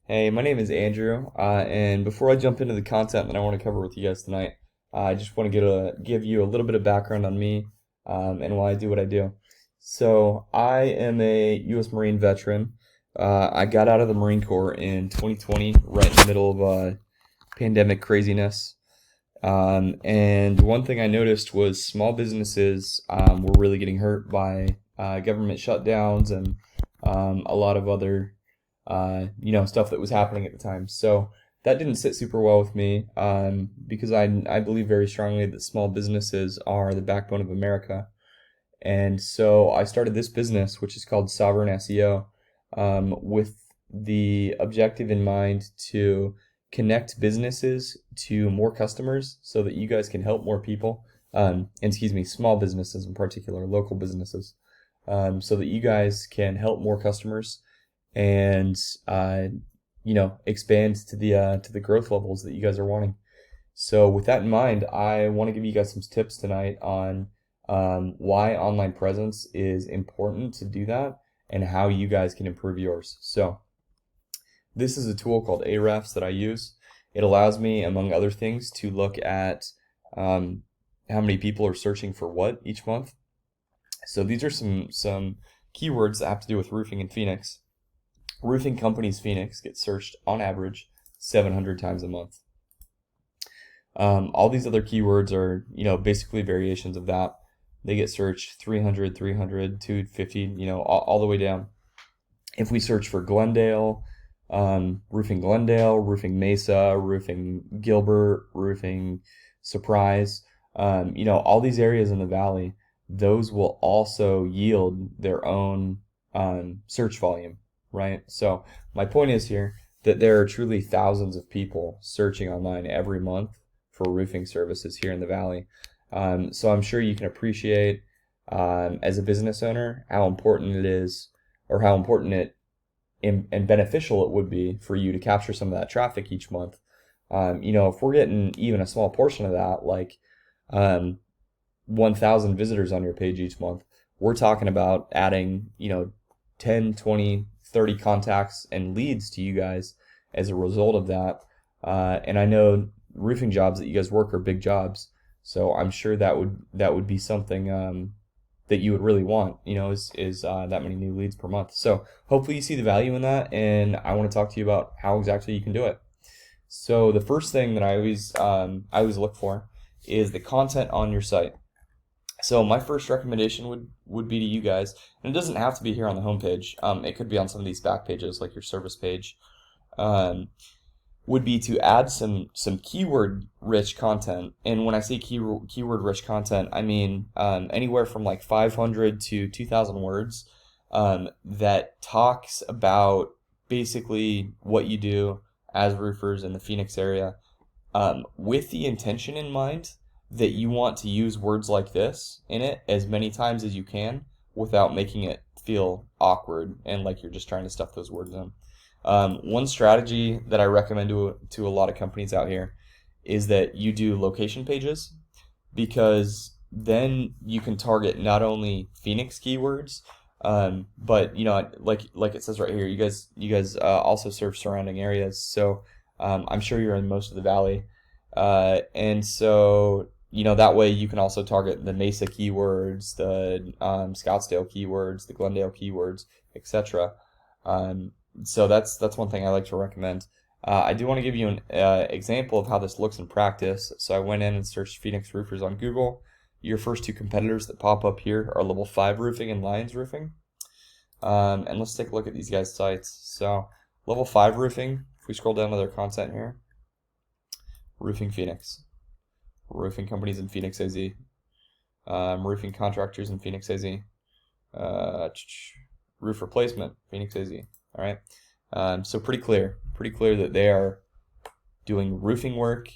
Hey, my name is Andrew, and before I jump into the content that I want to cover with you guys tonight, I just want to give you a little bit of background on me and why I do what I do. So, I am a U.S. Marine veteran. I got out of the Marine Corps in 2020, right in the middle of pandemic craziness. And one thing I noticed was small businesses were really getting hurt by government shutdowns and a lot of other stuff that was happening at the time. So that didn't sit super well with me because I believe very strongly that small businesses are the backbone of America. And so I started this business, which is called Sovereign SEO, with the objective in mind to connect businesses to more customers so that you guys can help more people. Small businesses in particular, local businesses, so that you guys can help more customers and expand to the growth levels that you guys are wanting. So with that in mind, I want to give you guys some tips tonight on why online presence is important to do that and how you guys can improve yours. So this is a tool called Ahrefs that I use. It allows me, among other things, to look at how many people are searching for what each month. So these are some keywords that have to do with roofing in Phoenix. Roofing companies Phoenix get searched on average 700 times a month. All these other keywords are, basically variations of that. They get searched 300, 300, 250, all the way down. If we search for Glendale, roofing Mesa, roofing Gilbert, roofing Surprise, all these areas in the valley, those will also yield their own search volume, right? So my point is here that there are truly thousands of people searching online every month for roofing services here in the valley. So I'm sure you can appreciate as a business owner how important it is, or how important and beneficial it would be for you to capture some of that traffic each month. If we're getting even a small portion of that, like 1,000 visitors on your page each month, we're talking about adding, 10, 20, 30 contacts and leads to you guys as a result of that. And I know roofing jobs that you guys work are big jobs, so I'm sure that would be something that you would really want, is that many new leads per month. So hopefully you see the value in that, and I want to talk to you about how exactly you can do it. So the first thing that I always look for is the content on your site. So my first recommendation would be to you guys, and it doesn't have to be here on the homepage. It could be on some of these back pages, like your service page. Would be to add some keyword rich content. And when I say keyword rich content, I mean anywhere from like 500 to 2,000 words that talks about basically what you do as roofers in the Phoenix area, with the intention in mind that you want to use words like this in it as many times as you can without making it feel awkward and like you're just trying to stuff those words in. One strategy that I recommend to a lot of companies out here is that you do location pages, because then you can target not only Phoenix keywords, but like it says right here, you guys also serve surrounding areas. So I'm sure you're in most of the valley, and so that way you can also target the Mesa keywords, the Scottsdale keywords, the Glendale keywords, etc. So that's one thing I like to recommend. I do want to give you an example of how this looks in practice. So I went in and searched Phoenix roofers on Google. Your first two competitors that pop up here are Level 5 Roofing and Lions Roofing. And let's take a look at these guys' sites. So Level 5 Roofing, if we scroll down to their content here, Roofing Phoenix, roofing companies in Phoenix AZ, roofing contractors in Phoenix AZ, roof replacement, Phoenix AZ. All right, so pretty clear that they are doing roofing work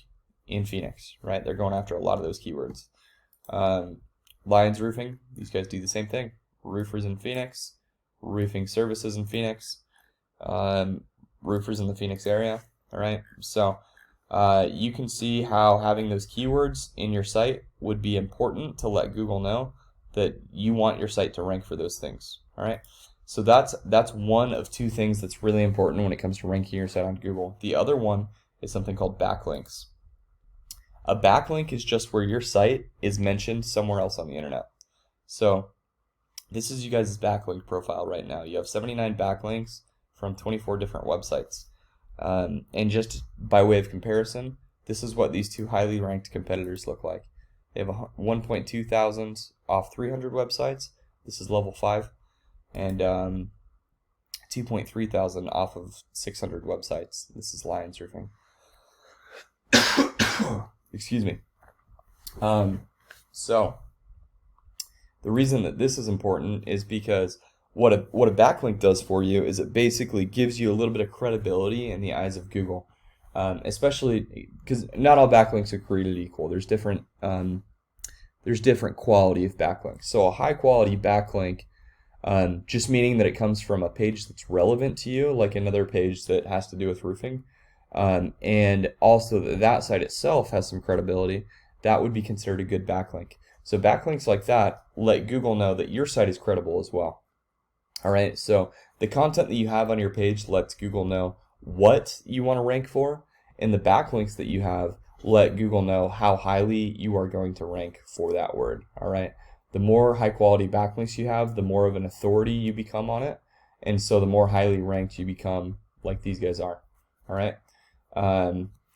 in Phoenix, right? They're going after a lot of those keywords. Lions Roofing, these guys do the same thing. Roofers in Phoenix, roofing services in Phoenix, roofers in the Phoenix area. All right, so you can see how having those keywords in your site would be important to let Google know that you want your site to rank for those things. All right. So that's one of two things that's really important when it comes to ranking your site on Google. The other one is something called backlinks. A backlink is just where your site is mentioned somewhere else on the internet. So this is you guys' backlink profile right now. You have 79 backlinks from 24 different websites. And just by way of comparison, this is what these two highly ranked competitors look like. They have 1.2 thousand off 300 websites. This is level 5. And 2.3 thousand off of 600 websites. This is Lions Roofing. Excuse me. So the reason that this is important is because what a backlink does for you is it basically gives you a little bit of credibility in the eyes of Google, especially because not all backlinks are created equal. There's different quality of backlinks. So a high quality backlink, just meaning that it comes from a page that's relevant to you, like another page that has to do with roofing, and also that site itself has some credibility, that would be considered a good backlink. So backlinks like that let Google know that your site is credible as well. All right, so the content that you have on your page lets Google know what you want to rank for, and the backlinks that you have let Google know how highly you are going to rank for that word. All right, the more high quality backlinks you have, the more of an authority you become on it, and so the more highly ranked you become, like these guys are. All right,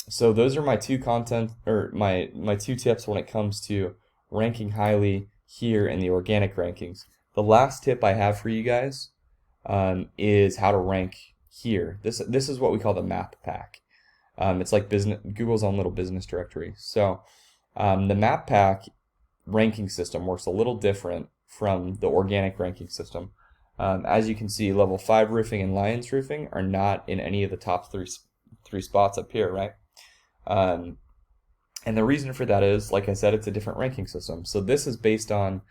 so those are my two my two tips when it comes to ranking highly here in the organic rankings. The last tip I have for you guys is how to rank here. This is what we call the map pack. It's like Google's own little business directory. So the map pack ranking system works a little different from the organic ranking system. As you can see, level 5 roofing and Lions Roofing are not in any of the top three spots up here, right? And the reason for that is, like I said, it's a different ranking system. So this is based on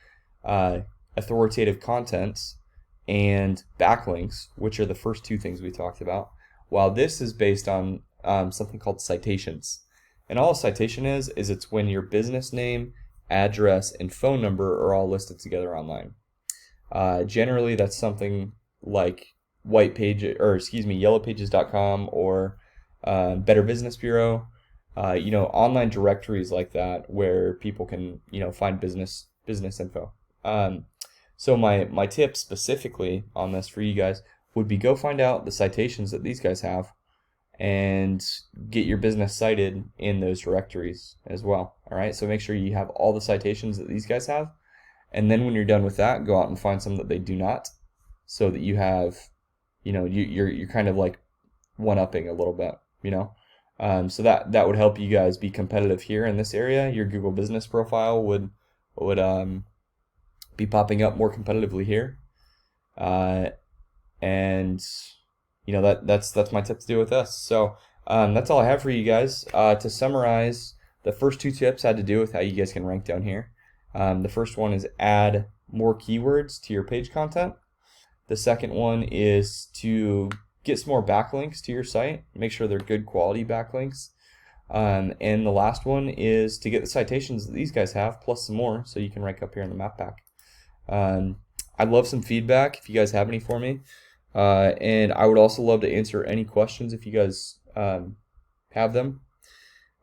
authoritative content and backlinks, which are the first two things we talked about, while this is based on something called citations. And all a citation is it's when your business name, address, and phone number are all listed together online. Generally, that's something like yellowpages.com or Better Business Bureau. Online directories like that where people can, find business info. So my tip specifically on this for you guys would be go find out the citations that these guys have and get your business cited in those directories as well. All right, so make sure you have all the citations that these guys have, and then when you're done with that, go out and find some that they do not, so that you have, you're kind of like one-upping a little bit, so that would help you guys be competitive here in this area. Your Google business profile would be popping up more competitively here, and that's my tip to do with this. So that's all I have for you guys. To summarize, the first two tips had to do with how you guys can rank down here. The first one is add more keywords to your page content. The second one is to get some more backlinks to your site. Make sure they're good quality backlinks. And the last one is to get the citations that these guys have, plus some more, so you can rank up here in the map pack. I'd love some feedback if you guys have any for me. And I would also love to answer any questions if you guys have them.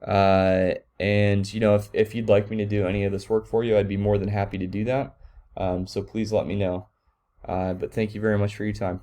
And if you'd like me to do any of this work for you, I'd be more than happy to do that. So please let me know. But thank you very much for your time.